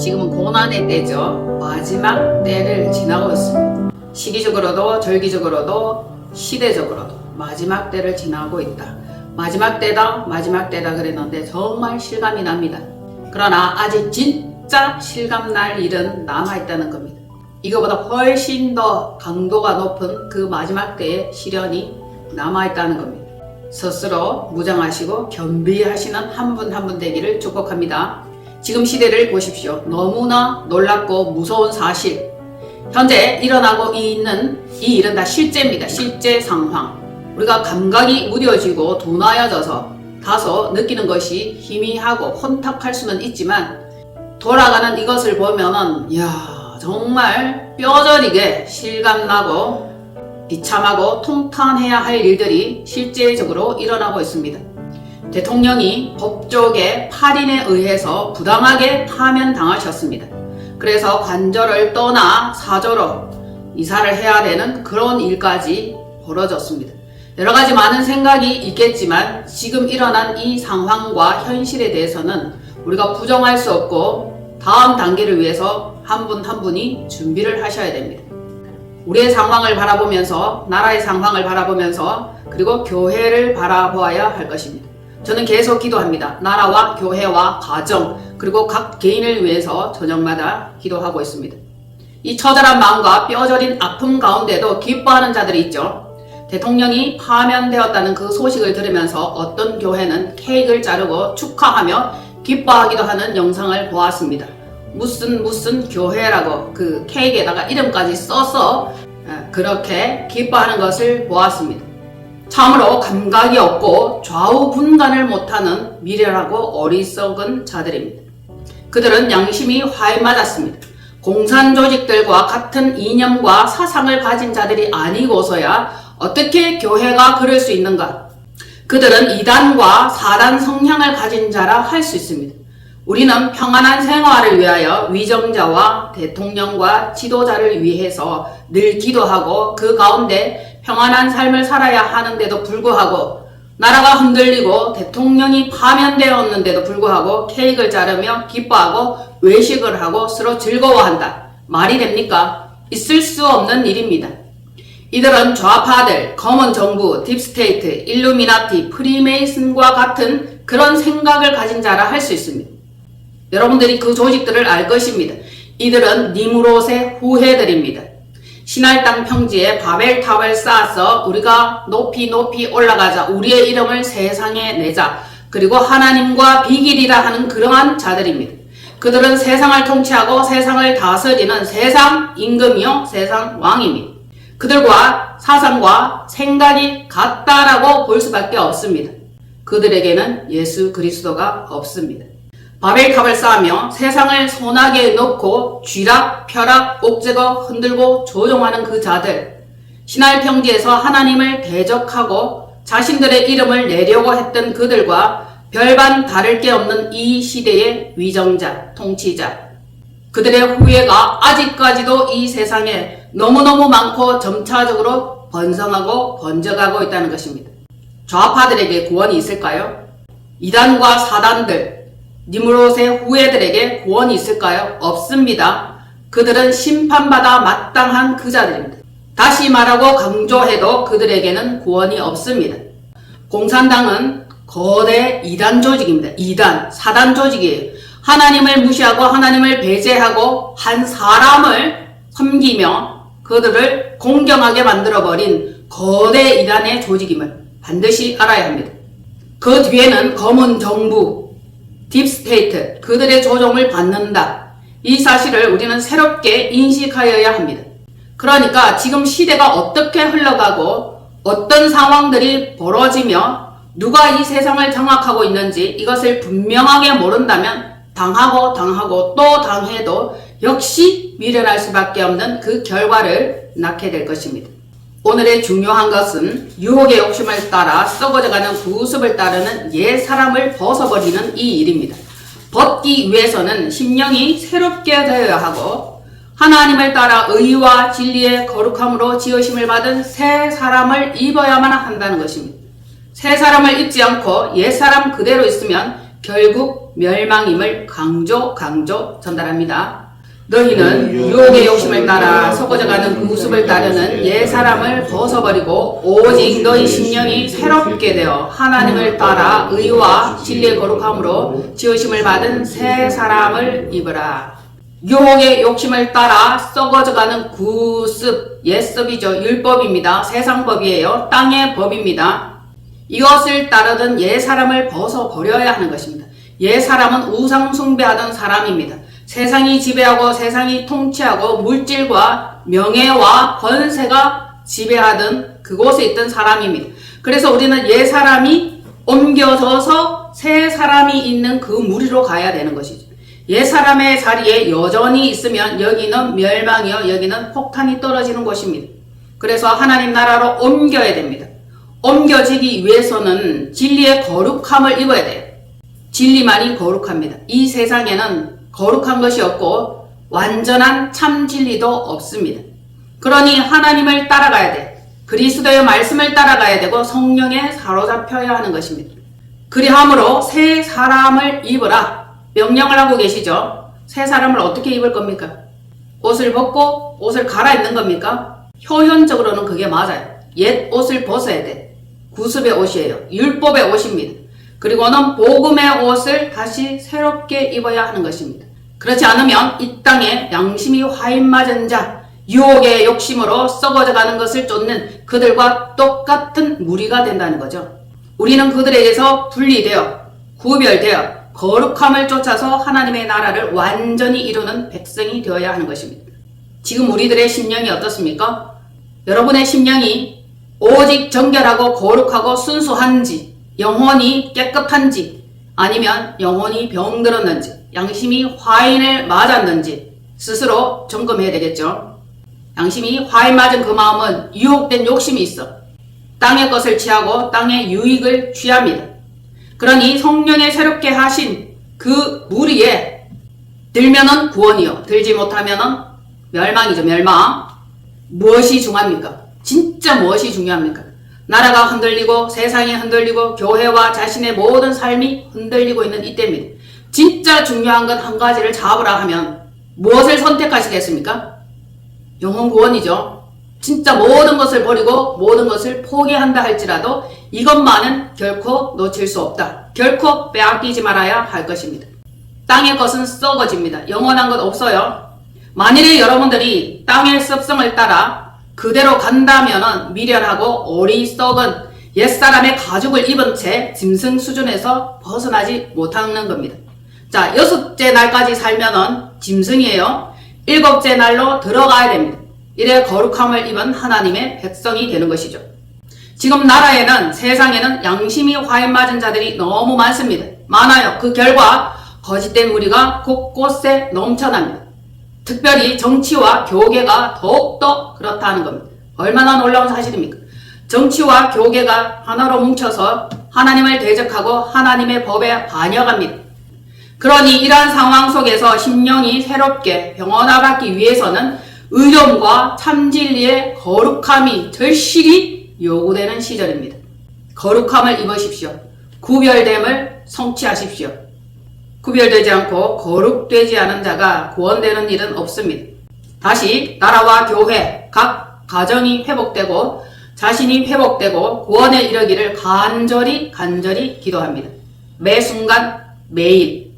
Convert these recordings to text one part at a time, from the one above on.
지금은 고난의 때죠. 마지막 때를 지나고 있습니다. 시기적으로도 절기적으로도 시대적으로도 마지막 때를 지나고 있다. 마지막 때다 그랬는데 정말 실감이 납니다. 그러나 아직 진짜 실감날 일은 남아있다는 겁니다. 이거보다 훨씬 더 강도가 높은 그 마지막 때의 시련이 남아있다는 겁니다. 스스로 무장하시고 겸비하시는 한 분 한 분 되기를 축복합니다. 지금 시대를 보십시오. 너무나 놀랍고 무서운 사실. 현재 일어나고 있는 이 일은 다 실제입니다. 실제 상황. 우리가 감각이 무뎌지고 둔하여져서 다소 느끼는 것이 희미하고 혼탁할 수는 있지만 돌아가는 이것을 보면은 정말 뼈저리게 실감나고 비참하고 통탄해야 할 일들이 실제적으로 일어나고 있습니다. 대통령이 법조계 8인에 의해서 부당하게 파면당하셨습니다. 그래서 관저를 떠나 사저로 이사를 해야 되는 그런 일까지 벌어졌습니다. 여러가지 많은 생각이 있겠지만 지금 일어난 이 상황과 현실에 대해서는 우리가 부정할 수 없고 다음 단계를 위해서 한 분 한 분이 준비를 하셔야 됩니다. 우리의 상황을 바라보면서 나라의 상황을 바라보면서 그리고 교회를 바라보아야 할 것입니다. 저는 계속 기도합니다. 나라와 교회와 가정 그리고 각 개인을 위해서 저녁마다 기도하고 있습니다. 이 처절한 마음과 뼈저린 아픔 가운데도 기뻐하는 자들이 있죠. 대통령이 파면되었다는 그 소식을 들으면서 어떤 교회는 케이크를 자르고 축하하며 기뻐하기도 하는 영상을 보았습니다. 무슨 교회라고 그 케이크에다가 이름까지 써서 그렇게 기뻐하는 것을 보았습니다. 참으로 감각이 없고 좌우분간을 못하는 미련하고 어리석은 자들입니다. 그들은 양심이 화해맞았습니다. 공산조직들과 같은 이념과 사상을 가진 자들이 아니고서야 어떻게 교회가 그럴 수 있는가? 그들은 이단과 사단 성향을 가진 자라 할 수 있습니다. 우리는 평안한 생활을 위하여 위정자와 대통령과 지도자를 위해서 늘 기도하고 그 가운데 평안한 삶을 살아야 하는데도 불구하고 나라가 흔들리고 대통령이 파면되었는데도 불구하고 케이크를 자르며 기뻐하고 외식을 하고 서로 즐거워한다. 말이 됩니까? 있을 수 없는 일입니다. 이들은 좌파들, 검은 정부, 딥스테이트, 일루미나티, 프리메이슨과 같은 그런 생각을 가진 자라 할 수 있습니다. 여러분들이 그 조직들을 알 것입니다. 이들은 니무롯의 후예들입니다. 신할 땅 평지에 바벨탑을 쌓아서 우리가 높이 올라가자, 우리의 이름을 세상에 내자, 그리고 하나님과 비길이라 하는 그러한 자들입니다. 그들은 세상을 통치하고 세상을 다스리는 세상 임금이요 세상 왕입니다. 그들과 사상과 생각이 같다라고 볼 수밖에 없습니다. 그들에게는 예수 그리스도가 없습니다. 바벨탑을 쌓으며 세상을 손아귀에 넣고 쥐락, 펴락, 옥죄고 흔들고 조종하는 그 자들, 신할 평지에서 하나님을 대적하고 자신들의 이름을 내려고 했던 그들과 별반 다를 게 없는 이 시대의 위정자, 통치자, 그들의 후예가 아직까지도 이 세상에 너무너무 많고 점차적으로 번성하고 번져가고 있다는 것입니다. 좌파들에게 구원이 있을까요? 이단과 사단들, 니무롯의 후예들에게 구원이 있을까요? 없습니다. 그들은 심판받아 마땅한 그 자들입니다. 다시 말하고 강조해도 그들에게는 구원이 없습니다. 공산당은 거대 이단 조직입니다. 이단, 사단 조직이에요. 하나님을 무시하고 하나님을 배제하고 한 사람을 섬기며 그들을 공경하게 만들어버린 거대 이단의 조직임을 반드시 알아야 합니다. 그 뒤에는 검은 정부, 딥스테이트, 그들의 조종을 받는다. 이 사실을 우리는 새롭게 인식하여야 합니다. 그러니까 지금 시대가 어떻게 흘러가고 어떤 상황들이 벌어지며 누가 이 세상을 장악하고 있는지 이것을 분명하게 모른다면 당하고 또 당해도 역시 미련할 수밖에 없는 그 결과를 낳게 될 것입니다. 오늘의 중요한 것은 유혹의 욕심을 따라 썩어져가는 구습을 따르는 옛 사람을 벗어버리는 이 일입니다. 벗기 위해서는 심령이 새롭게 되어야 하고 하나님을 따라 의와 진리의 거룩함으로 지으심을 받은 새 사람을 입어야만 한다는 것입니다. 새 사람을 입지 않고 옛 사람 그대로 있으면 결국 멸망임을 강조 전달합니다. 너희는 유혹의 욕심을 따라 썩어져가는 구습을 따르는 옛사람을 벗어버리고 오직 너희 심령이 새롭게 되어 하나님을 따라 의와 진리의 거룩함으로 지으심을 받은 새 사람을 입으라. 유혹의 욕심을 따라 썩어져가는 구습, 옛습이죠. 율법입니다. 세상법이에요. 땅의 법입니다. 이것을 따르던 옛사람을 벗어버려야 하는 것입니다. 옛사람은 우상 숭배하던 사람입니다. 세상이 지배하고 세상이 통치하고 물질과 명예와 권세가 지배하던 그곳에 있던 사람입니다. 그래서 우리는 옛사람이 옮겨져서 새 사람이 있는 그 무리로 가야 되는 것이죠. 옛사람의 자리에 여전히 있으면 여기는 멸망이요, 여기는 폭탄이 떨어지는 곳입니다. 그래서 하나님 나라로 옮겨야 됩니다. 옮겨지기 위해서는 진리의 거룩함을 입어야 돼요. 진리만이 거룩합니다. 이 세상에는 거룩한 것이 없고 완전한 참 진리도 없습니다. 그러니 하나님을 따라가야 돼. 그리스도의 말씀을 따라가야 되고 성령에 사로잡혀야 하는 것입니다. 그리함으로 새 사람을 입으라. 명령을 하고 계시죠. 새 사람을 어떻게 입을 겁니까? 옷을 벗고 옷을 갈아입는 겁니까? 효연적으로는 그게 맞아요. 옛 옷을 벗어야 돼. 구습의 옷이에요. 율법의 옷입니다. 그리고는 복음의 옷을 다시 새롭게 입어야 하는 것입니다. 그렇지 않으면 이 땅에 양심이 화인맞은 자, 유혹의 욕심으로 썩어져가는 것을 쫓는 그들과 똑같은 무리가 된다는 거죠. 우리는 그들에게서 분리되어 구별되어 거룩함을 쫓아서 하나님의 나라를 완전히 이루는 백성이 되어야 하는 것입니다. 지금 우리들의 심령이 어떻습니까? 여러분의 심령이 오직 정결하고 거룩하고 순수한지, 영혼이 깨끗한지, 아니면 영혼이 병들었는지, 양심이 화인을 맞았는지 스스로 점검해야 되겠죠. 양심이 화인 맞은 그 마음은 유혹된 욕심이 있어 땅의 것을 취하고 땅의 유익을 취합니다. 그러니 성령에 새롭게 하신 그 무리에 들면은 구원이요, 들지 못하면은 멸망이죠. 멸망. 무엇이 중요합니까? 진짜 무엇이 중요합니까? 나라가 흔들리고 세상이 흔들리고 교회와 자신의 모든 삶이 흔들리고 있는 이때입니다. 진짜 중요한 건 한 가지를 잡으라 하면 무엇을 선택하시겠습니까? 영혼 구원이죠. 진짜 모든 것을 버리고 모든 것을 포기한다 할지라도 이것만은 결코 놓칠 수 없다. 결코 빼앗기지 말아야 할 것입니다. 땅의 것은 썩어집니다. 영원한 것 없어요. 만일에 여러분들이 땅의 습성을 따라 그대로 간다면은 미련하고 어리석은 옛사람의 가죽을 입은 채 짐승 수준에서 벗어나지 못하는 겁니다. 자, 6째 날까지 살면은 짐승이에요. 7째 날로 들어가야 됩니다. 이래 거룩함을 입은 하나님의 백성이 되는 것이죠. 지금 나라에는, 세상에는 양심이 화인 맞은 자들이 너무 많습니다. 많아요. 그 결과 거짓된 무리가 곳곳에 넘쳐납니다. 특별히 정치와 교계가 더욱더 그렇다는 겁니다. 얼마나 놀라운 사실입니까? 정치와 교계가 하나로 뭉쳐서 하나님을 대적하고 하나님의 법에 반역합니다. 그러니 이러한 상황 속에서 심령이 새롭게 병원화받기 위해서는 의로움과 참진리의 거룩함이 절실히 요구되는 시절입니다. 거룩함을 입으십시오. 구별됨을 성취하십시오. 구별되지 않고 거룩되지 않은 자가 구원되는 일은 없습니다. 다시 나라와 교회, 각 가정이 회복되고 자신이 회복되고 구원에 이르기를 간절히 기도합니다. 매 순간 매일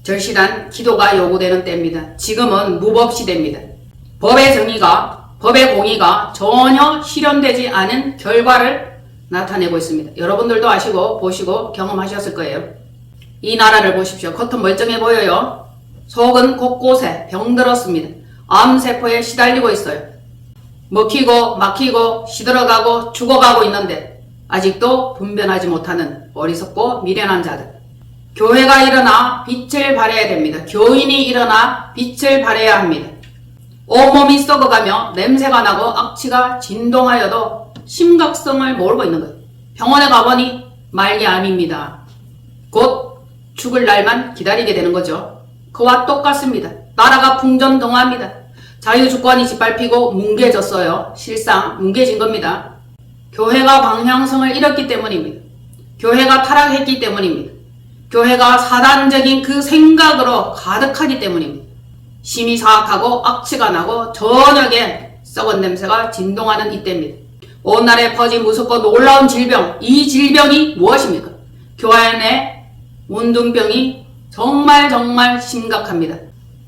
절실한 기도가 요구되는 때입니다. 지금은 무법시대입니다. 법의 정의가, 법의 공의가 전혀 실현되지 않은 결과를 나타내고 있습니다. 여러분들도 아시고 보시고 경험하셨을 거예요. 이 나라를 보십시오. 겉은 멀쩡해 보여요. 속은 곳곳에 병들었습니다. 암세포에 시달리고 있어요. 먹히고 막히고 시들어가고 죽어가고 있는데 아직도 분별하지 못하는 어리석고 미련한 자들. 교회가 일어나 빛을 발해야 됩니다. 교인이 일어나 빛을 발해야 합니다. 온몸이 썩어가며 냄새가 나고 악취가 진동하여도 심각성을 모르고 있는 거예요. 병원에 가보니 말기암입니다. 곧 죽을 날만 기다리게 되는 거죠. 그와 똑같습니다. 나라가 풍전등화합니다. 자유주권이 짓밟히고 뭉개졌어요. 실상 뭉개진 겁니다. 교회가 방향성을 잃었기 때문입니다. 교회가 타락했기 때문입니다. 교회가 사단적인 그 생각으로 가득하기 때문입니다. 심히 사악하고 악취가 나고 저녁에 썩은 냄새가 진동하는 이때입니다. 온 나라에 퍼진 무섭고 놀라운 질병, 이 질병이 무엇입니까? 교회 안에 문둥병이 정말 심각합니다.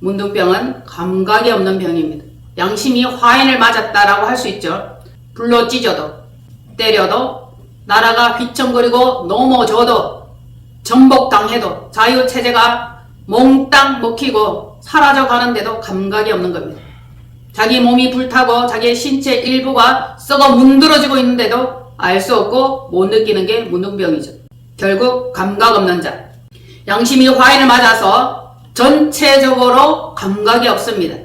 문둥병은 감각이 없는 병입니다. 양심이 화인을 맞았다라고 할 수 있죠. 불로 찢어도, 때려도, 나라가 휘청거리고 넘어져도, 정복당해도, 자유체제가 몽땅 먹히고 사라져가는데도 감각이 없는 겁니다. 자기 몸이 불타고 자기의 신체 일부가 썩어 문드러지고 있는데도 알 수 없고 못 느끼는 게 문둥병이죠. 결국 감각 없는 자. 양심이 화인을 맞아서 전체적으로 감각이 없습니다.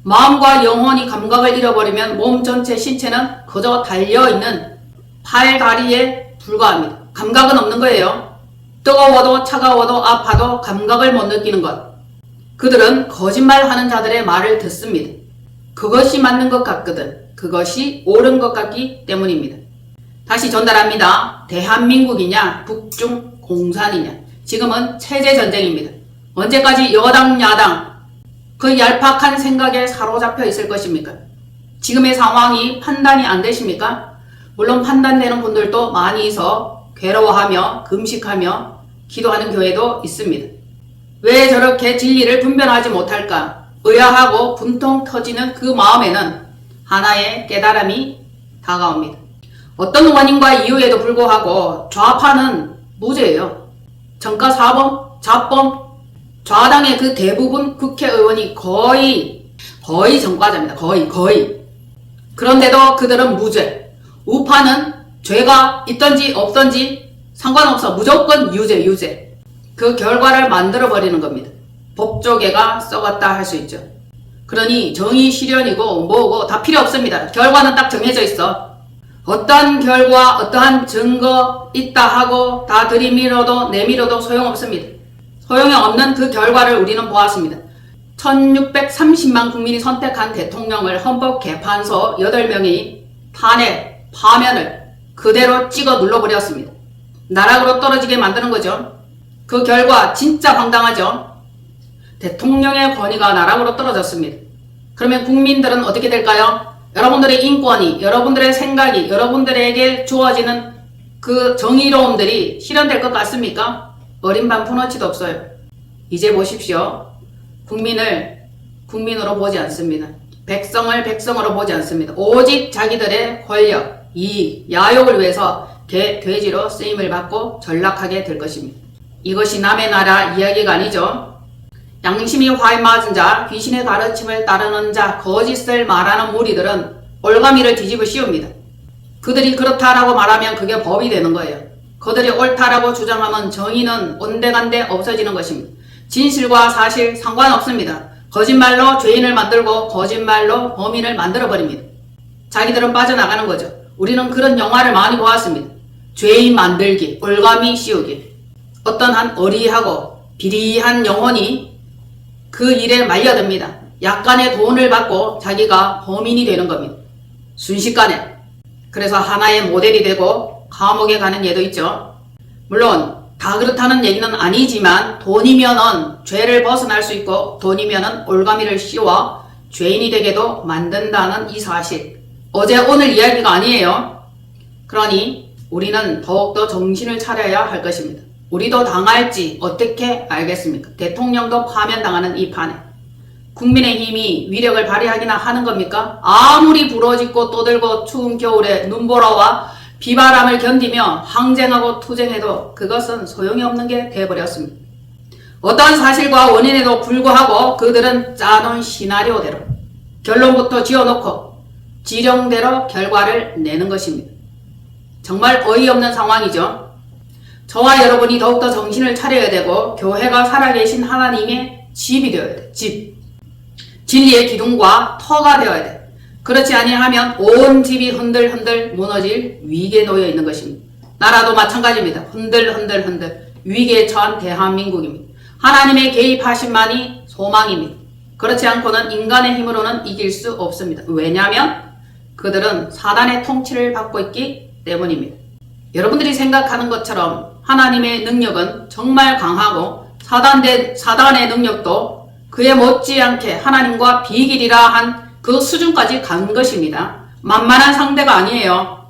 마음과 영혼이 감각을 잃어버리면 몸 전체 신체는 그저 달려있는 팔, 다리에 불과합니다. 감각은 없는 거예요. 뜨거워도 차가워도 아파도 감각을 못 느끼는 것. 그들은 거짓말하는 자들의 말을 듣습니다. 그것이 맞는 것 같거든. 그것이 옳은 것 같기 때문입니다. 다시 전달합니다. 대한민국이냐 북중 공산이냐. 지금은 체제전쟁입니다. 언제까지 여당 야당 그 얄팍한 생각에 사로잡혀 있을 것입니까? 지금의 상황이 판단이 안 되십니까? 물론 판단되는 분들도 많이 있어 괴로워하며 금식하며 기도하는 교회도 있습니다. 왜 저렇게 진리를 분별하지 못할까? 의아하고 분통 터지는 그 마음에는 하나의 깨달음이 다가옵니다. 어떤 원인과 이유에도 불구하고 좌파는 무죄예요. 정가 사범, 자범, 좌당의 그 대부분 국회의원이 거의 전과자입니다. 거의. 그런데도 그들은 무죄. 우파는 죄가 있던지 없던지 상관없어. 무조건 유죄. 그 결과를 만들어버리는 겁니다. 법조계가 썩었다 할 수 있죠. 그러니 정의 실현이고 뭐고 다 필요 없습니다. 결과는 딱 정해져 있어. 어떠한 결과, 어떠한 증거 있다 하고 다 들이밀어도 내밀어도 소용없습니다. 소용이 없는 그 결과를 우리는 보았습니다. 1630만 국민이 선택한 대통령을 헌법개판소 8명이 탄핵, 파면을 그대로 찍어 눌러버렸습니다. 나락으로 떨어지게 만드는 거죠. 그 결과 진짜 황당하죠. 대통령의 권위가 나락으로 떨어졌습니다. 그러면 국민들은 어떻게 될까요? 여러분들의 인권이, 여러분들의 생각이, 여러분들에게 주어지는 그 정의로움들이 실현될 것 같습니까? 어린 반 푸너치도 없어요. 이제 보십시오. 국민을 국민으로 보지 않습니다. 백성을 백성으로 보지 않습니다. 오직 자기들의 권력, 이익, 야욕을 위해서 돼지로 쓰임을 받고 전락하게 될 것입니다. 이것이 남의 나라 이야기가 아니죠. 양심이 화인 맞은 자, 귀신의 가르침을 따르는 자, 거짓을 말하는 무리들은 올가미를 뒤집어 씌웁니다. 그들이 그렇다라고 말하면 그게 법이 되는 거예요. 그들이 옳다라고 주장하면 정의는 온데간데 없어지는 것입니다. 진실과 사실 상관없습니다. 거짓말로 죄인을 만들고 거짓말로 범인을 만들어버립니다. 자기들은 빠져나가는 거죠. 우리는 그런 영화를 많이 보았습니다. 죄인 만들기, 올가미 씌우기. 어떤 한 어리하고 비리한 영혼이 그 일에 말려듭니다. 약간의 돈을 받고 자기가 범인이 되는 겁니다. 순식간에. 그래서 하나의 모델이 되고 감옥에 가는 예도 있죠. 물론 다 그렇다는 얘기는 아니지만 돈이면은 죄를 벗어날 수 있고 돈이면은 올가미를 씌워 죄인이 되게도 만든다는 이 사실. 어제 오늘 이야기가 아니에요. 그러니 우리는 더욱더 정신을 차려야 할 것입니다. 우리도 당할지 어떻게 알겠습니까? 대통령도 파면당하는 이 판에 국민의힘이 위력을 발휘하기나 하는 겁니까? 아무리 부러짓고 떠들고 추운 겨울에 눈보라와 비바람을 견디며 항쟁하고 투쟁해도 그것은 소용이 없는 게 되어버렸습니다. 어떠한 사실과 원인에도 불구하고 그들은 짜놓은 시나리오대로 결론부터 지어놓고 지령대로 결과를 내는 것입니다. 정말 어이없는 상황이죠. 저와 여러분이 더욱더 정신을 차려야 되고 교회가 살아계신 하나님의 집이 되어야 돼. 집. 진리의 기둥과 터가 되어야 돼. 그렇지 아니하면 온 집이 흔들흔들 무너질 위기에 놓여 있는 것입니다. 나라도 마찬가지입니다. 흔들흔들 위기에 처한 대한민국입니다. 하나님의 개입하심만이 소망입니다. 그렇지 않고는 인간의 힘으로는 이길 수 없습니다. 왜냐하면 그들은 사단의 통치를 받고 있기 때문입니다. 여러분들이 생각하는 것처럼 하나님의 능력은 정말 강하고 사단의 능력도 그에 못지않게 하나님과 비길이라 한 그 수준까지 간 것입니다. 만만한 상대가 아니에요.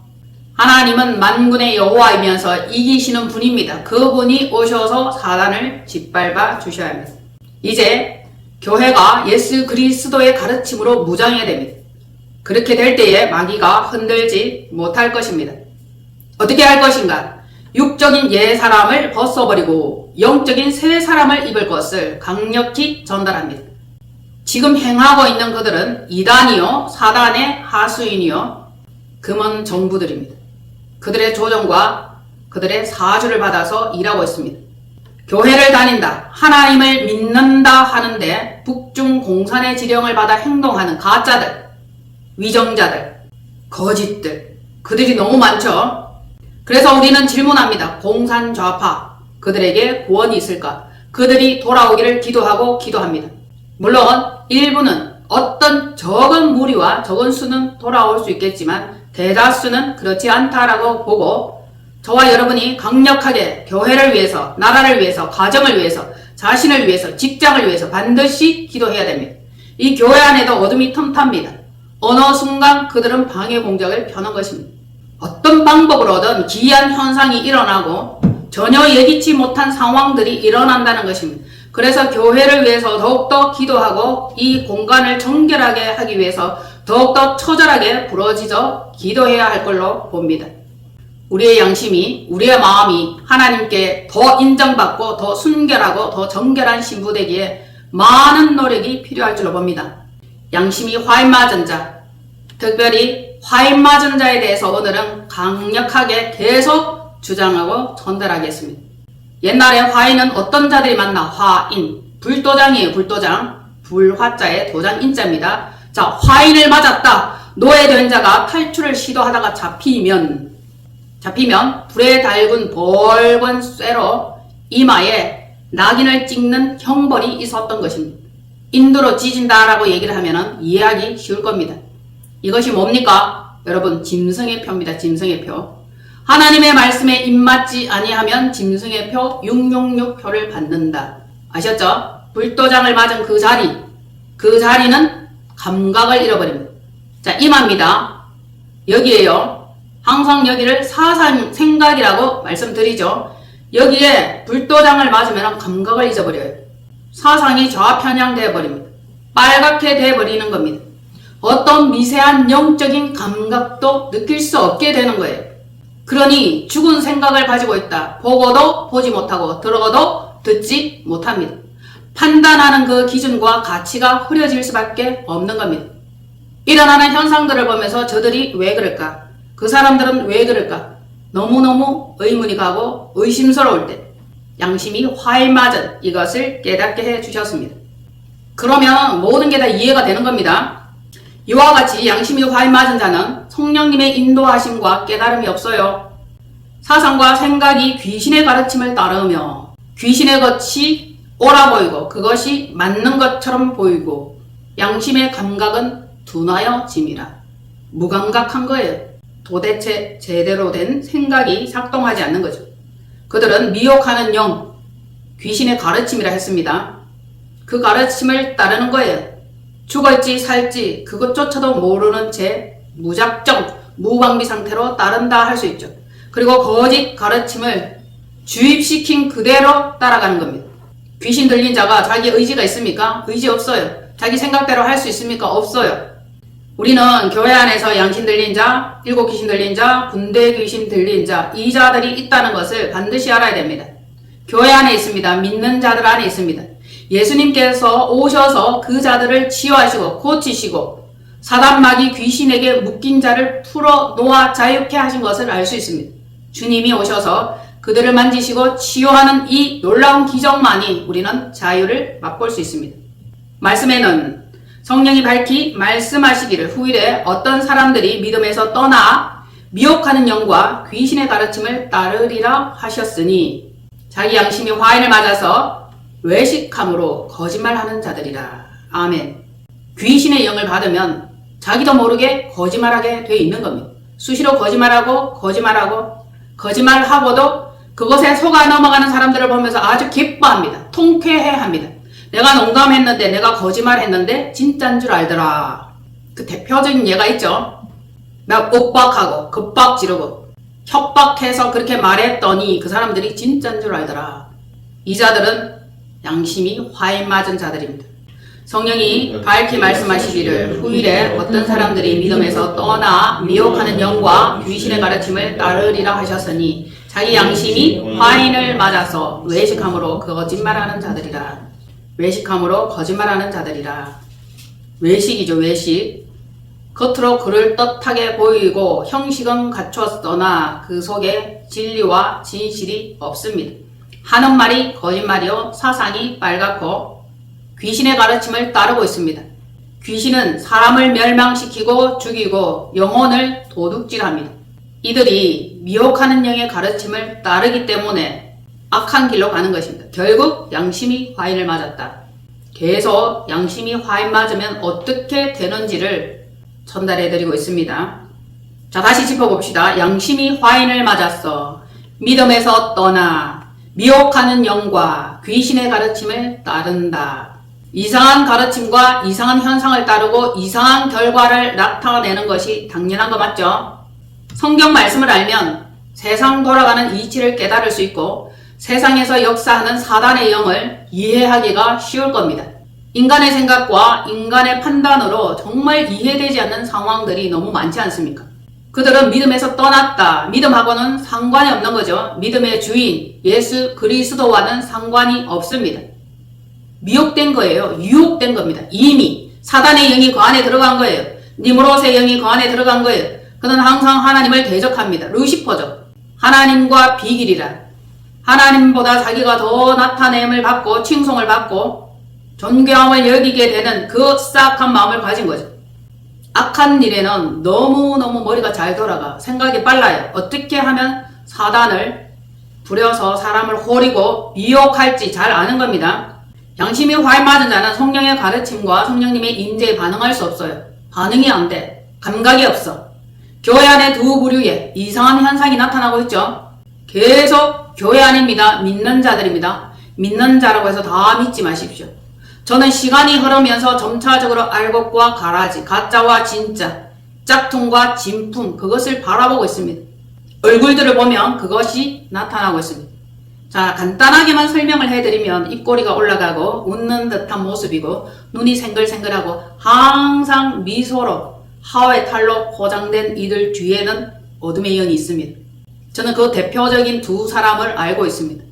하나님은 만군의 여호와이면서 이기시는 분입니다. 그분이 오셔서 사단을 짓밟아 주셔야 합니다. 이제 교회가 예수 그리스도의 가르침으로 무장해야 됩니다. 그렇게 될 때에 마귀가 흔들지 못할 것입니다. 어떻게 할 것인가? 육적인 옛 사람을 벗어버리고 영적인 새 사람을 입을 것을 강력히 전달합니다. 지금 행하고 있는 그들은 이단이요 사단의 하수인이요 금원 정부들입니다. 그들의 조정과 그들의 사주를 받아서 일하고 있습니다. 교회를 다닌다, 하나님을 믿는다 하는데 북중 공산의 지령을 받아 행동하는 가짜들, 위정자들, 거짓들, 그들이 너무 많죠. 그래서 우리는 질문합니다. 공산 좌파, 그들에게 구원이 있을까? 그들이 돌아오기를 기도합니다. 물론 일부는 어떤 적은 무리와 적은 수는 돌아올 수 있겠지만 대다수는 그렇지 않다라고 보고 저와 여러분이 강력하게 교회를 위해서, 나라를 위해서, 가정을 위해서, 자신을 위해서, 직장을 위해서 반드시 기도해야 됩니다. 이 교회 안에도 어둠이 틈탑니다. 어느 순간 그들은 방해 공작을 펴는 것입니다. 어떤 방법으로든 기이한 현상이 일어나고 전혀 예기치 못한 상황들이 일어난다는 것입니다. 그래서 교회를 위해서 더욱더 기도하고 이 공간을 정결하게 하기 위해서 더욱더 처절하게 부러지져 기도해야 할 걸로 봅니다. 우리의 양심이, 우리의 마음이 하나님께 더 인정받고 더 순결하고 더 정결한 신부 되기에 많은 노력이 필요할 줄로 봅니다. 양심이 화인 맞은 자, 특별히 화인 맞은 자에 대해서 오늘은 강력하게 계속 주장하고 전달하겠습니다. 옛날에 화인은 어떤 자들이 만나? 화인, 불도장이에요. 불도장, 불화자의 도장 인자입니다. 자, 화인을 맞았다. 노예된 자가 탈출을 시도하다가 잡히면 불에 달군 벌건 쇠로 이마에 낙인을 찍는 형벌이 있었던 것입니다. 인두로 찢은다라고 얘기를 하면 이해하기 쉬울 겁니다. 이것이 뭡니까? 여러분, 짐승의 표입니다. 짐승의 표. 하나님의 말씀에 입맞지 아니하면 짐승의 표 666표를 받는다. 아셨죠? 불도장을 맞은 그 자리는 감각을 잃어버립니다. 자, 이마입니다. 여기에요. 항상 여기를 사상 생각이라고 말씀드리죠. 여기에 불도장을 맞으면 감각을 잊어버려요. 사상이 좌편향되어 버립니다. 빨갛게 되어버리는 겁니다. 어떤 미세한 영적인 감각도 느낄 수 없게 되는 거예요. 그러니 죽은 생각을 가지고 있다. 보고도 보지 못하고 들어도 듣지 못합니다. 판단하는 그 기준과 가치가 흐려질 수밖에 없는 겁니다. 일어나는 현상들을 보면서 저들이 왜 그럴까? 그 사람들은 왜 그럴까? 너무너무 의문이 가고 의심스러울 때 양심이 화일맞은 이것을 깨닫게 해주셨습니다. 그러면 모든 게 다 이해가 되는 겁니다. 이와 같이 양심이 화일맞은 자는 성령님의 인도하심과 깨달음이 없어요. 사상과 생각이 귀신의 가르침을 따르며 귀신의 것이 옳아 보이고 그것이 맞는 것처럼 보이고 양심의 감각은 둔하여짐이라. 무감각한 거예요. 도대체 제대로 된 생각이 작동하지 않는 거죠. 그들은 미혹하는 영, 귀신의 가르침이라 했습니다. 그 가르침을 따르는 거예요. 죽을지 살지 그것조차도 모르는 채 무작정 무방비 상태로 따른다 할 수 있죠. 그리고 거짓 가르침을 주입시킨 그대로 따라가는 겁니다. 귀신 들린 자가 자기 의지가 있습니까? 의지 없어요. 자기 생각대로 할 수 있습니까? 없어요. 우리는 교회 안에서 양신 들린 자, 일곱 귀신 들린 자, 군대 귀신 들린 자, 이 자들이 있다는 것을 반드시 알아야 됩니다. 교회 안에 있습니다. 믿는 자들 안에 있습니다. 예수님께서 오셔서 그 자들을 치유하시고 고치시고 사단마귀 귀신에게 묶인 자를 풀어 놓아 자유케 하신 것을 알 수 있습니다. 주님이 오셔서 그들을 만지시고 치유하는 이 놀라운 기적만이 우리는 자유를 맛볼 수 있습니다. 말씀에는 성령이 밝히 말씀하시기를 후일에 어떤 사람들이 믿음에서 떠나 미혹하는 영과 귀신의 가르침을 따르리라 하셨으니 자기 양심이 화인을 맞아서 외식함으로 거짓말하는 자들이라. 아멘. 귀신의 영을 받으면 자기도 모르게 거짓말하게 돼 있는 겁니다. 수시로 거짓말하고도 그것에 속아 넘어가는 사람들을 보면서 아주 기뻐합니다. 통쾌해합니다. 내가 농담했는데, 내가 거짓말했는데 진짜인 줄 알더라. 그 대표적인 예가 있죠. 막 윽박하고 급박 지르고 협박해서 그렇게 말했더니 그 사람들이 진짜인 줄 알더라. 이 자들은 양심이 화인 맞은 자들입니다. 성령이 밝히 말씀하시기를 후일에 어떤 사람들이 믿음에서 떠나 미혹하는 영과 귀신의 가르침을 따르리라 하셨으니 자기 양심이 화인을 맞아서 외식함으로 거짓말하는 자들이라. 외식함으로 거짓말하는 자들이라. 외식이죠, 외식. 겉으로 그럴듯하게 보이고 형식은 갖췄으나 그 속에 진리와 진실이 없습니다. 하는 말이 거짓말이요 사상이 빨갛고 귀신의 가르침을 따르고 있습니다. 귀신은 사람을 멸망시키고 죽이고 영혼을 도둑질합니다. 이들이 미혹하는 영의 가르침을 따르기 때문에 악한 길로 가는 것입니다. 결국 양심이 화인을 맞았다. 계속 양심이 화인 맞으면 어떻게 되는지를 전달해드리고 있습니다. 자, 다시 짚어봅시다. 양심이 화인을 맞았어. 믿음에서 떠나 미혹하는 영과 귀신의 가르침을 따른다. 이상한 가르침과 이상한 현상을 따르고 이상한 결과를 나타내는 것이 당연한 거 맞죠? 성경 말씀을 알면 세상 돌아가는 이치를 깨달을 수 있고 세상에서 역사하는 사단의 영을 이해하기가 쉬울 겁니다. 인간의 생각과 인간의 판단으로 정말 이해되지 않는 상황들이 너무 많지 않습니까? 그들은 믿음에서 떠났다. 믿음하고는 상관이 없는 거죠. 믿음의 주인 예수 그리스도와는 상관이 없습니다. 미혹된 거예요. 유혹된 겁니다. 이미 사단의 영이 그 안에 들어간 거예요. 니무롯의 영이 그 안에 들어간 거예요. 그는 항상 하나님을 대적합니다. 루시퍼죠. 하나님과 비길이라. 하나님보다 자기가 더 나타냄을 받고 칭송을 받고 존귀함을 여기게 되는 그 싹한 마음을 가진 거죠. 악한 일에는 너무너무 머리가 잘 돌아가. 생각이 빨라요. 어떻게 하면 사단을 부려서 사람을 호리고 미혹할지 잘 아는 겁니다. 양심이 화인 맞은 자는 성령의 가르침과 성령님의 인재에 반응할 수 없어요. 반응이 안 돼. 감각이 없어. 교회 안에 두 부류의 이상한 현상이 나타나고 있죠. 계속 교회 안입니다. 믿는 자들입니다. 믿는 자라고 해서 다 믿지 마십시오. 저는 시간이 흐르면서 점차적으로 알곡과 가라지, 가짜와 진짜, 짝퉁과 진품 그것을 바라보고 있습니다. 얼굴들을 보면 그것이 나타나고 있습니다. 자, 간단하게만 설명을 해드리면 입꼬리가 올라가고 웃는 듯한 모습이고 눈이 생글생글하고 항상 미소로 하와의 탈로 포장된 이들 뒤에는 어둠의 영이 있습니다. 저는 그 대표적인 두 사람을 알고 있습니다.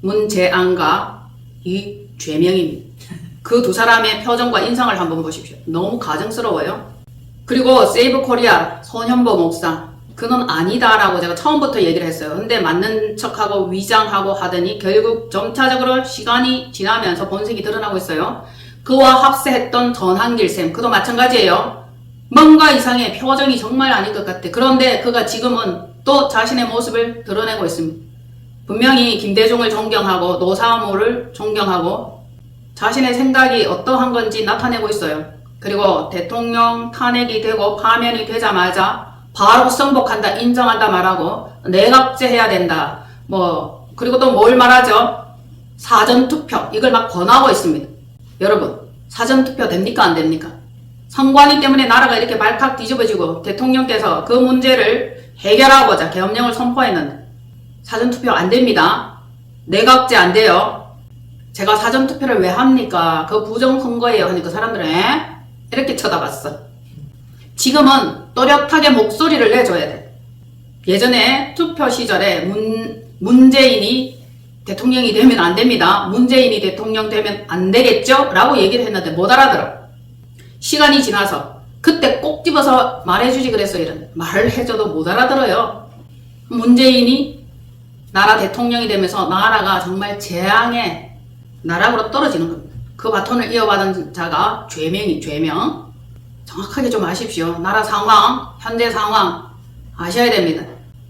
문재안과 이죄명입니다. 그 두 사람의 표정과 인상을 한번 보십시오. 너무 가증스러워요. 그리고 세이브 코리아 손현보 목사 그는 아니다라고 제가 처음부터 얘기를 했어요. 근데 맞는 척하고 위장하고 하더니 결국 점차적으로 시간이 지나면서 본색이 드러나고 있어요. 그와 합세했던 전한길쌤 그도 마찬가지예요. 뭔가 이상해. 표정이 정말 아닌 것 같아. 그런데 그가 지금은 또 자신의 모습을 드러내고 있습니다. 분명히 김대중을 존경하고 노사모를 존경하고 자신의 생각이 어떠한 건지 나타내고 있어요. 그리고 대통령 탄핵이 되고 파면이 되자마자 바로 승복한다, 인정한다 말하고 내각제해야 된다. 그리고 또 뭘 말하죠? 사전투표 이걸 막 권하고 있습니다. 여러분 사전투표 됩니까 안 됩니까? 선관위 때문에 나라가 이렇게 발칵 뒤집어지고 대통령께서 그 문제를 해결하고자 계엄령을 선포했는데 사전투표 안 됩니다. 내각제 안 돼요. 제가 사전투표를 왜 합니까? 그 부정선거예요 하니까 사람들은 이렇게 쳐다봤어. 지금은 또렷하게 목소리를 내줘야 돼. 예전에 투표 시절에 문재인이 대통령이 되면 안 됩니다. 문재인이 대통령 되면 안 되겠죠? 라고 얘기를 했는데 못 알아들어. 시간이 지나서 그때 꼭 집어서 말해주지 그랬어. 이런 말을 해줘도 못 알아들어요. 문재인이 나라 대통령이 되면서 나라가 정말 재앙의 나락으로 떨어지는 겁니다. 그 바톤을 이어받은 자가 죄명. 정확하게 좀 아십시오. 나라 상황, 현재 상황 아셔야 됩니다.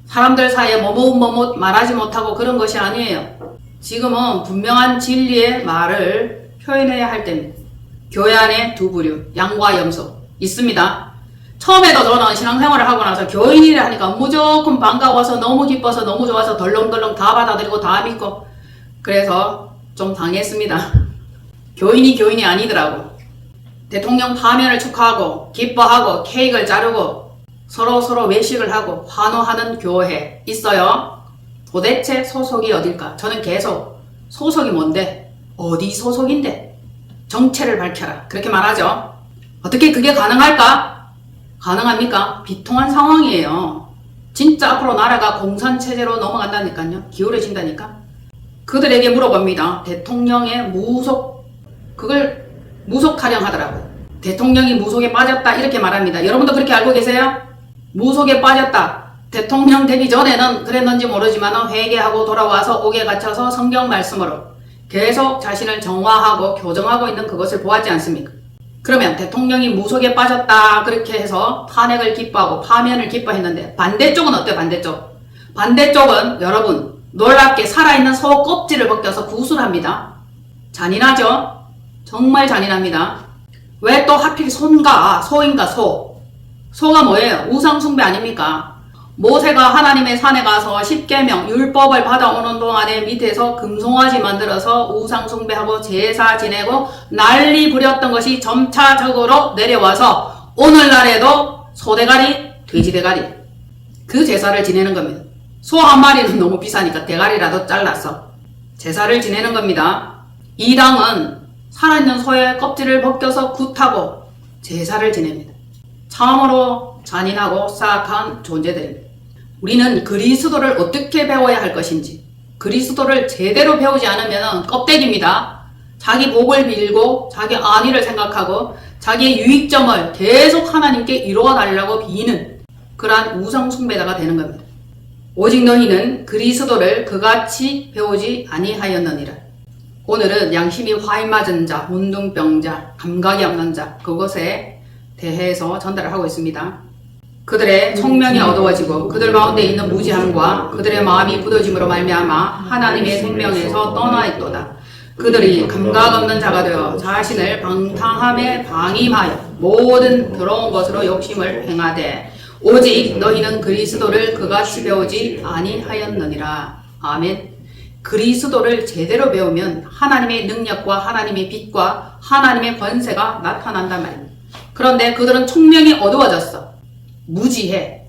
사람들 사이에 뭐뭇 말하지 못하고 그런 것이 아니에요. 지금은 분명한 진리의 말을 표현해야 할 때입니다. 교회 안에 두 부류, 양과 염소 있습니다. 처음에도 저는 신앙생활을 하고 나서 교인이라 하니까 무조건 반가워서 너무 기뻐서 너무 좋아서 덜렁덜렁 다 받아들이고 다 믿고 그래서 좀 당했습니다. 교인이 아니더라고. 대통령 파면을 축하하고 기뻐하고 케이크를 자르고 서로 외식을 하고 환호하는 교회 있어요. 도대체 소속이 어딜까? 저는 계속 소속이 뭔데? 어디 소속인데? 정체를 밝혀라. 그렇게 말하죠. 어떻게 그게 가능할까? 가능합니까? 비통한 상황이에요. 진짜 앞으로 나라가 공산체제로 넘어간다니까요. 기울어진다니까. 그들에게 물어봅니다. 대통령의 그걸 무속 타령하더라고요. 대통령이 무속에 빠졌다 이렇게 말합니다. 여러분도 그렇게 알고 계세요? 무속에 빠졌다. 대통령 되기 전에는 그랬는지 모르지만 회개하고 돌아와서 옥에 갇혀서 성경 말씀으로 계속 자신을 정화하고 교정하고 있는 그것을 보았지 않습니까? 그러면 대통령이 무속에 빠졌다 그렇게 해서 탄핵을 기뻐하고 파면을 기뻐했는데 반대쪽은 어때요? 반대쪽은 여러분 놀랍게 살아있는 소 껍질을 벗겨서 구술합니다. 잔인하죠? 정말 잔인합니다. 왜 또 하필 소인가 소가 뭐예요? 우상숭배 아닙니까? 모세가 하나님의 산에 가서 10계명 율법을 받아오는 동안에 밑에서 금송아지 만들어서 우상숭배하고 제사 지내고 난리 부렸던 것이 점차적으로 내려와서 오늘날에도 소대가리, 돼지대가리 그 제사를 지내는 겁니다. 소 한 마리는 너무 비싸니까 대가리라도 잘라서 제사를 지내는 겁니다. 이 당은 살아있는 소의 껍질을 벗겨서 굿하고 제사를 지냅니다. 참으로 잔인하고 사악한 존재들입니다. 우리는 그리스도를 어떻게 배워야 할 것인지 그리스도를 제대로 배우지 않으면 껍데기입니다. 자기 복을 빌고 자기 안위를 생각하고 자기의 유익점을 계속 하나님께 이루어 달라고 비는 그러한 우상숭배자가 되는 겁니다. 오직 너희는 그리스도를 그같이 배우지 아니하였느니라. 오늘은 양심이 화인 맞은 자, 문둥병자, 감각이 없는 자 그것에 대해서 전달을 하고 있습니다. 그들의 청명이 어두워지고 그들 가운데 있는 무지함과 그들의 마음이 굳어짐으로 말미암아 하나님의 생명에서 떠나 있도다. 그들이 감각 없는 자가 되어 자신을 방탕함에 방임하여 모든 더러운 것으로 욕심을 행하되 오직 너희는 그리스도를 그같이 배우지 아니하였느니라. 아멘. 그리스도를 제대로 배우면 하나님의 능력과 하나님의 빛과 하나님의 권세가 나타난단 말입니다. 그런데 그들은 총명이 어두워졌어. 무지해.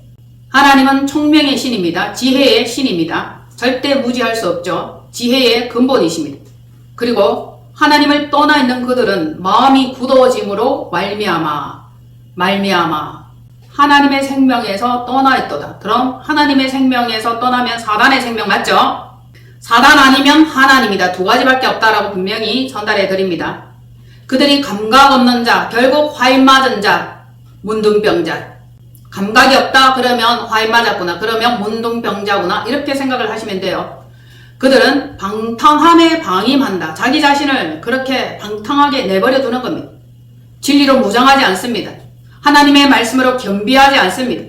하나님은 총명의 신입니다. 지혜의 신입니다. 절대 무지할 수 없죠. 지혜의 근본이십니다. 그리고 하나님을 떠나 있는 그들은 마음이 굳어짐으로 말미암아 하나님의 생명에서 떠나 있도다. 그럼 하나님의 생명에서 떠나면 사단의 생명 맞죠? 사단 아니면 하나님이다. 두 가지밖에 없다라고 분명히 전달해 드립니다. 그들이 감각 없는 자, 결국 화인 맞은 자, 문둥병자. 감각이 없다 그러면 화인 맞았구나. 그러면 문둥병자구나. 이렇게 생각을 하시면 돼요. 그들은 방탕함에 방임한다. 자기 자신을 그렇게 방탕하게 내버려 두는 겁니다. 진리로 무장하지 않습니다. 하나님의 말씀으로 겸비하지 않습니다.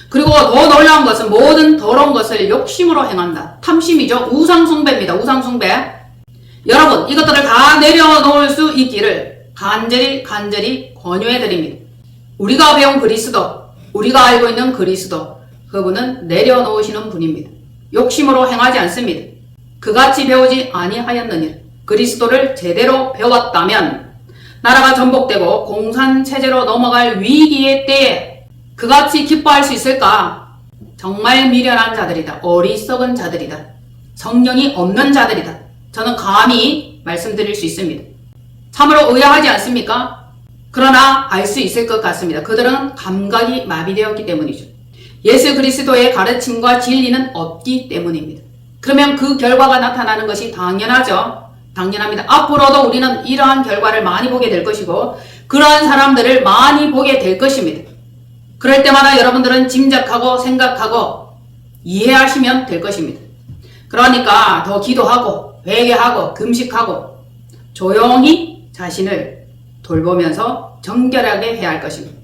그리고 더 놀라운 것은 모든 더러운 것을 욕심으로 행한다. 탐심이죠. 우상숭배입니다. 우상숭배. 여러분 이것들을 다 내려놓을 수 있기를 간절히 권유해 드립니다. 우리가 배운 그리스도, 우리가 알고 있는 그리스도, 그분은 내려놓으시는 분입니다. 욕심으로 행하지 않습니다. 그같이 배우지 아니하였느니라. 그리스도를 제대로 배웠다면 나라가 전복되고 공산체제로 넘어갈 위기의 때에 그같이 기뻐할 수 있을까? 정말 미련한 자들이다. 어리석은 자들이다. 성령이 없는 자들이다. 저는 감히 말씀드릴 수 있습니다. 참으로 의아하지 않습니까? 그러나 알 수 있을 것 같습니다. 그들은 감각이 마비되었기 때문이죠. 예수 그리스도의 가르침과 진리는 없기 때문입니다. 그러면 그 결과가 나타나는 것이 당연하죠. 당연합니다. 앞으로도 우리는 이러한 결과를 많이 보게 될 것이고 그러한 사람들을 많이 보게 될 것입니다. 그럴 때마다 여러분들은 짐작하고 생각하고 이해하시면 될 것입니다. 그러니까 더 기도하고 회개하고 금식하고 조용히 자신을 돌보면서 정결하게 해야 할 것입니다.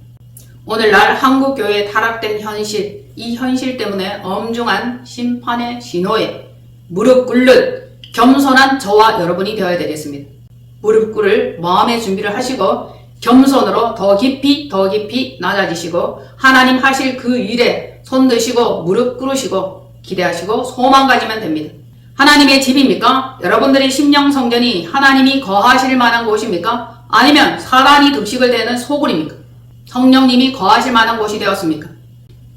오늘날 한국교회에 타락된 현실, 이 현실 때문에 엄중한 심판의 신호에 무릎 꿇는 겸손한 저와 여러분이 되어야 되겠습니다. 무릎 꿇을 마음의 준비를 하시고 겸손으로 더 깊이 낮아지시고 하나님 하실 그 일에 손 드시고 무릎 꿇으시고 기대하시고 소망 가지면 됩니다. 하나님의 집입니까? 여러분들의 심령성전이 하나님이 거하실 만한 곳입니까? 아니면 사단이 득식을 대는 소굴입니까? 성령님이 거하실 만한 곳이 되었습니까?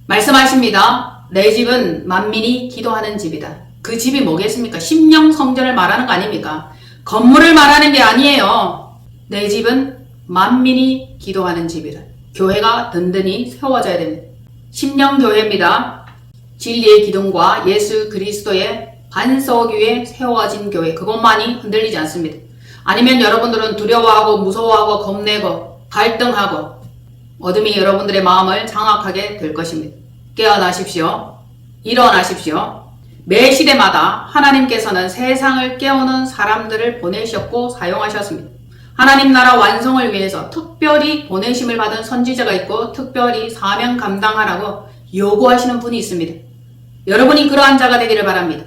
말씀하십니다. 내 집은 만민이 기도하는 집이다. 그 집이 뭐겠습니까? 심령성전을 말하는 거 아닙니까? 건물을 말하는 게 아니에요. 내 집은 만민이 기도하는 집이다. 교회가 든든히 세워져야 됩니다. 심령교회입니다. 진리의 기둥과 예수 그리스도의 반석 위에 세워진 교회, 그것만이 흔들리지 않습니다. 아니면 여러분들은 두려워하고 무서워하고 겁내고 갈등하고 어둠이 여러분들의 마음을 장악하게 될 것입니다. 깨어나십시오. 일어나십시오. 매 시대마다 하나님께서는 세상을 깨우는 사람들을 보내셨고 사용하셨습니다. 하나님 나라 완성을 위해서 특별히 보내심을 받은 선지자가 있고 특별히 사명 감당하라고 요구하시는 분이 있습니다. 여러분이 그러한 자가 되기를 바랍니다.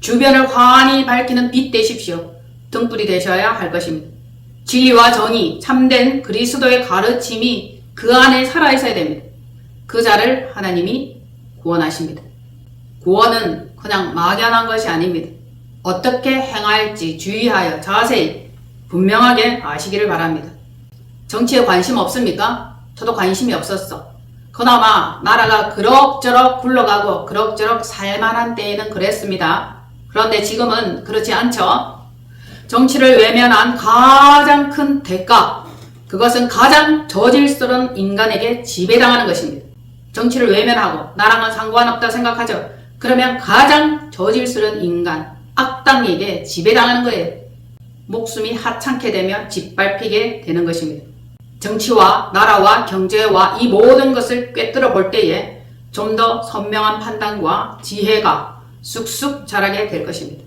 주변을 환히 밝히는 빛 되십시오. 등불이 되셔야 할 것입니다. 진리와 정의, 참된 그리스도의 가르침이 그 안에 살아있어야 됩니다. 그 자를 하나님이 구원하십니다. 구원은 그냥 막연한 것이 아닙니다. 어떻게 행할지 주의하여 자세히 분명하게 아시기를 바랍니다. 정치에 관심 없습니까? 저도 관심이 없었어. 그나마 나라가 그럭저럭 굴러가고 그럭저럭 살만한 때에는 그랬습니다. 그런데 지금은 그렇지 않죠. 정치를 외면한 가장 큰 대가, 그것은 가장 저질스러운 인간에게 지배당하는 것입니다. 정치를 외면하고 나랑은 상관없다 생각하죠. 그러면 가장 저질스러운 인간, 악당에게 지배당하는 거예요. 목숨이 하찮게 되며 짓밟히게 되는 것입니다. 정치와 나라와 경제와 이 모든 것을 꿰뚫어 볼 때에 좀 더 선명한 판단과 지혜가 쑥쑥 자라게 될 것입니다.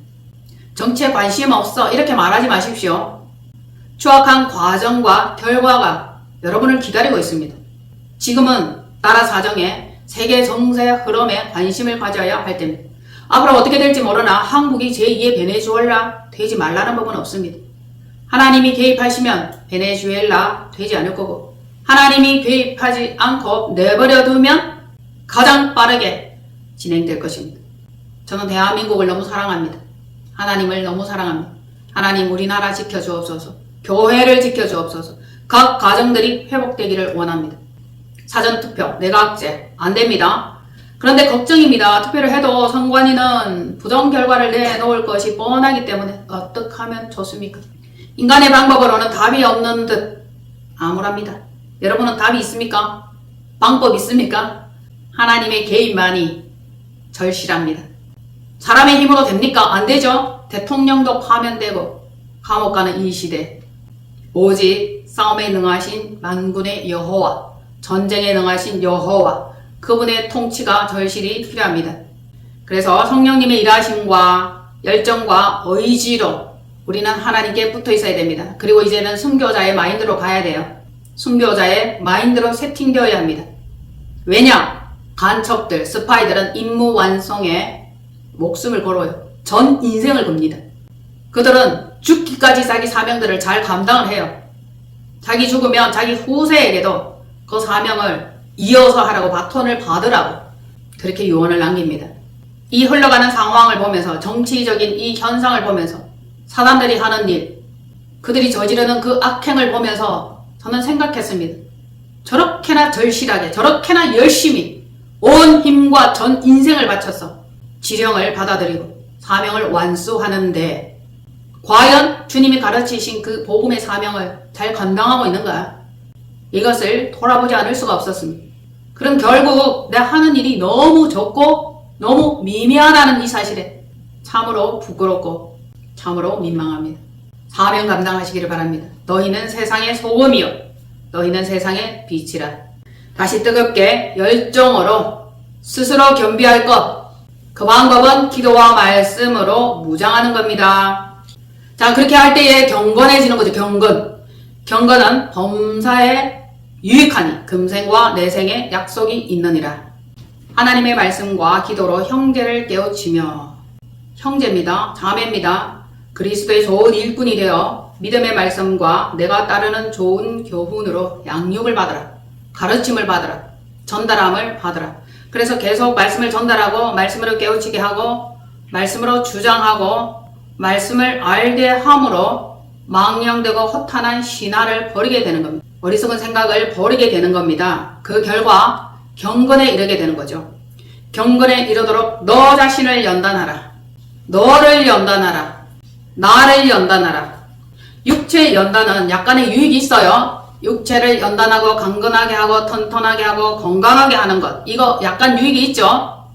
정치에 관심 없어 이렇게 말하지 마십시오. 추악한 과정과 결과가 여러분을 기다리고 있습니다. 지금은 나라 사정에 세계 정세 흐름에 관심을 가져야 할 때입니다. 앞으로 어떻게 될지 모르나 한국이 제2의 베네수엘라 되지 말라는 법은 없습니다. 하나님이 개입하시면 베네수엘라 되지 않을 거고 하나님이 개입하지 않고 내버려 두면 가장 빠르게 진행될 것입니다. 저는 대한민국을 너무 사랑합니다. 하나님을 너무 사랑합니다. 하나님 우리나라 지켜주옵소서. 교회를 지켜주옵소서. 각 가정들이 회복되기를 원합니다. 사전투표, 내각제 안 됩니다. 그런데 걱정입니다. 투표를 해도 선관위는 부정 결과를 내놓을 것이 뻔하기 때문에 어떻게 하면 좋습니까? 인간의 방법으로는 답이 없는 듯 암울합니다. 여러분은 답이 있습니까? 방법 있습니까? 하나님의 개입만이 절실합니다. 사람의 힘으로 됩니까? 안 되죠. 대통령도 파면되고 감옥 가는 이 시대. 오직 싸움에 능하신 만군의 여호와, 전쟁에 능하신 여호와, 그분의 통치가 절실히 필요합니다. 그래서 성령님의 일하심과 열정과 의지로 우리는 하나님께 붙어 있어야 됩니다. 그리고 이제는 순교자의 마인드로 가야 돼요. 순교자의 마인드로 세팅되어야 합니다. 왜냐? 간첩들, 스파이들은 임무 완성에 목숨을 걸어요. 전 인생을 겁니다. 그들은 죽기까지 자기 사명들을 잘 감당을 해요. 자기 죽으면 자기 후세에게도 그 사명을 이어서 하라고 바톤을 받으라고 그렇게 유언을 남깁니다. 이 흘러가는 상황을 보면서 정치적인 이 현상을 보면서 사람들이 하는 일, 그들이 저지르는 그 악행을 보면서 저는 생각했습니다. 저렇게나 절실하게 저렇게나 열심히 온 힘과 전 인생을 바쳐서 지령을 받아들이고 사명을 완수하는데 과연 주님이 가르치신 그 복음의 사명을 잘 감당하고 있는가? 이것을 돌아보지 않을 수가 없었습니다. 그럼 결국 내가 하는 일이 너무 적고 너무 미미하다는 이 사실에 참으로 부끄럽고 참으로 민망합니다. 사명 감당하시기를 바랍니다. 너희는 세상의 소금이요 너희는 세상의 빛이라. 다시 뜨겁게 열정으로 스스로 겸비할 것. 그 방법은 기도와 말씀으로 무장하는 겁니다. 자, 그렇게 할 때에 경건해지는 거죠. 경건은 범사에 유익하니 금생과 내생에 약속이 있느니라. 하나님의 말씀과 기도로 형제를 깨우치며, 형제입니다. 자매입니다. 그리스도의 좋은 일꾼이 되어 믿음의 말씀과 내가 따르는 좋은 교훈으로 양육을 받으라. 가르침을 받으라. 전달함을 받으라. 그래서 계속 말씀을 전달하고 말씀으로 깨우치게 하고 말씀으로 주장하고 말씀을 알게 함으로 망령되고 허탄한 신화를 버리게 되는 겁니다. 어리석은 생각을 버리게 되는 겁니다. 그 결과 경건에 이르게 되는 거죠. 경건에 이르도록 너 자신을 연단하라. 너를 연단하라. 나를 연단하라. 육체 연단은 약간의 유익이 있어요. 육체를 연단하고 강건하게 하고 튼튼하게 하고 건강하게 하는 것, 이거 약간 유익이 있죠.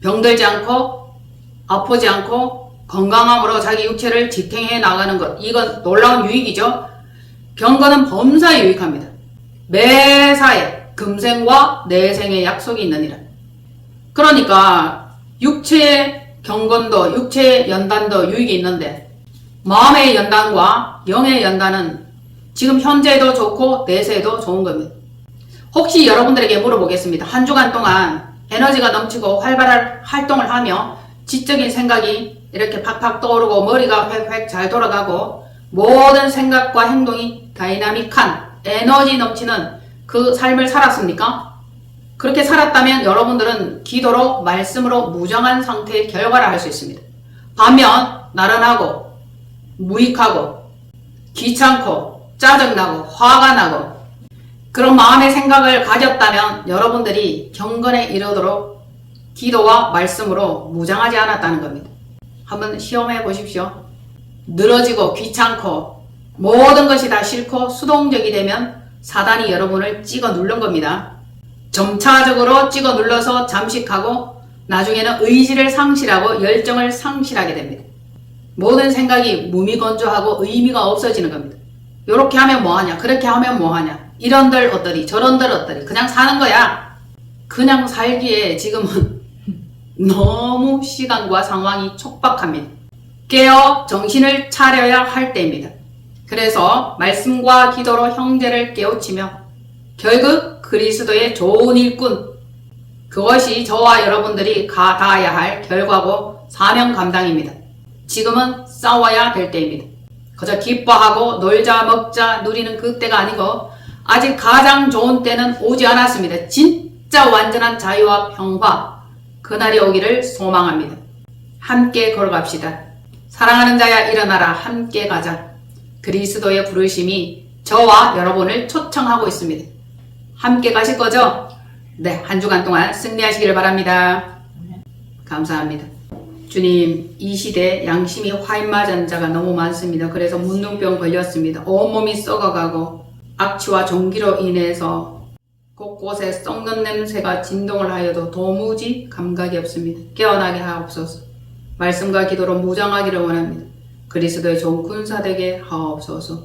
병들지 않고 아프지 않고 건강함으로 자기 육체를 지탱해 나가는 것, 이건 놀라운 유익이죠. 경건은 범사에 유익합니다. 매사에 금생과 내생의 약속이 있느니라. 그러니까 육체의 경건도 육체의 연단도 유익이 있는데 마음의 연단과 영의 연단은 지금 현재도 좋고 내세도 좋은 겁니다. 혹시 여러분들에게 물어보겠습니다. 한 주간 동안 에너지가 넘치고 활발한 활동을 하며 지적인 생각이 이렇게 팍팍 떠오르고 머리가 획획 잘 돌아가고 모든 생각과 행동이 다이나믹한 에너지 넘치는 그 삶을 살았습니까? 그렇게 살았다면 여러분들은 기도로 말씀으로 무정한 상태의 결과를 할 수 있습니다. 반면 나른하고 무익하고 귀찮고 짜증나고 화가 나고 그런 마음의 생각을 가졌다면 여러분들이 경건에 이르도록 기도와 말씀으로 무장하지 않았다는 겁니다. 한번 시험해 보십시오. 늘어지고 귀찮고 모든 것이 다 싫고 수동적이 되면 사단이 여러분을 찍어 누른 겁니다. 점차적으로 찍어 눌러서 잠식하고 나중에는 의지를 상실하고 열정을 상실하게 됩니다. 모든 생각이 무미건조하고 의미가 없어지는 겁니다. 이렇게 하면 뭐하냐, 그렇게 하면 뭐하냐, 이런들 어떠리 저런들 어떠리, 그냥 사는 거야. 그냥 살기에 지금은 너무 시간과 상황이 촉박합니다. 깨어 정신을 차려야 할 때입니다. 그래서 말씀과 기도로 형제를 깨우치며 결국 그리스도의 좋은 일꾼, 그것이 저와 여러분들이 가다야 할 결과고 사명 감당입니다. 지금은 싸워야 될 때입니다. 그저 기뻐하고 놀자 먹자 누리는 그때가 아니고 아직 가장 좋은 때는 오지 않았습니다. 진짜 완전한 자유와 평화, 그날이 오기를 소망합니다. 함께 걸어갑시다. 사랑하는 자야 일어나라, 함께 가자. 그리스도의 부르심이 저와 여러분을 초청하고 있습니다. 함께 가실 거죠? 네, 한 주간 동안 승리하시기를 바랍니다. 감사합니다. 주님, 이 시대 양심이 화인맞은 자가 너무 많습니다. 그래서 문둥병 걸렸습니다. 온몸이 썩어가고 악취와 종기로 인해서 곳곳에 썩는 냄새가 진동을 하여도 도무지 감각이 없습니다. 깨어나게 하옵소서. 말씀과 기도로 무장하기를 원합니다. 그리스도의 좋은 군사 되게 하옵소서.